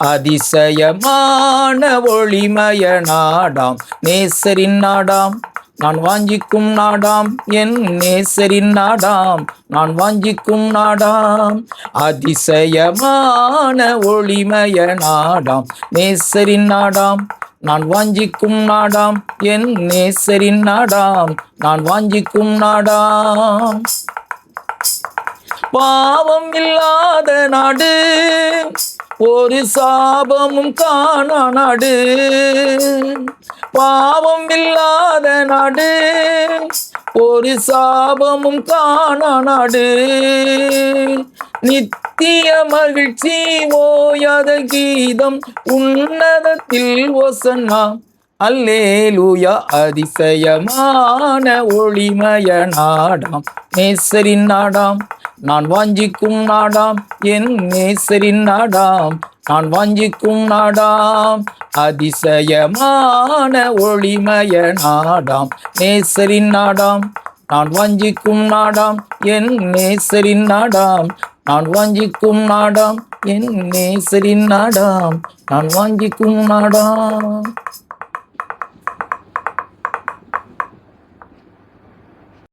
அதிசயமான ஒளிமய நாடாம் நேசரின் நாடாம் நான் வாஞ்சிக்கும் நாடாம் என் நேசரின் நாடாம் நான் வாஞ்சிக்கும் நாடாம். அதிசயமான ஒளிமய நாடாம் நேசரின் நாடாம் நான் வாஞ்சிக்கும் நாடாம் என் நேசரின் நாடாம் நான் வாஞ்சிக்கும் நாடாம். பாவம் இல்லாத நாடு ஒரு சாபமும் காணா நாடு. பாவம் இல்லாத நாடு ஒரு சாபமும் காணா நாடு. நித்திய மகிழ்ச்சி ஓயாத கீதம் உன்னதத்தில் ஓசன்னா அல்லேலூயா. அதிசயமான ஒளிமய நாடாம் நேசரின் நாடாம் நான் வாஞ்சிக்கும் நாடாம் என் நேசரின் நாடாம் நான் வாஞ்சிக்கும் நாடாம். அதிசயமான ஒளிமய நாடாம் நேசரின் நாடாம் நான் வாஞ்சிக்கும் நாடாம் என் நேசரின் நாடாம் நான் வாஞ்சிக்கும் நாடாம் என் நேசரின் நாடாம் நான் வாஞ்சிக்கும் நாடாம்.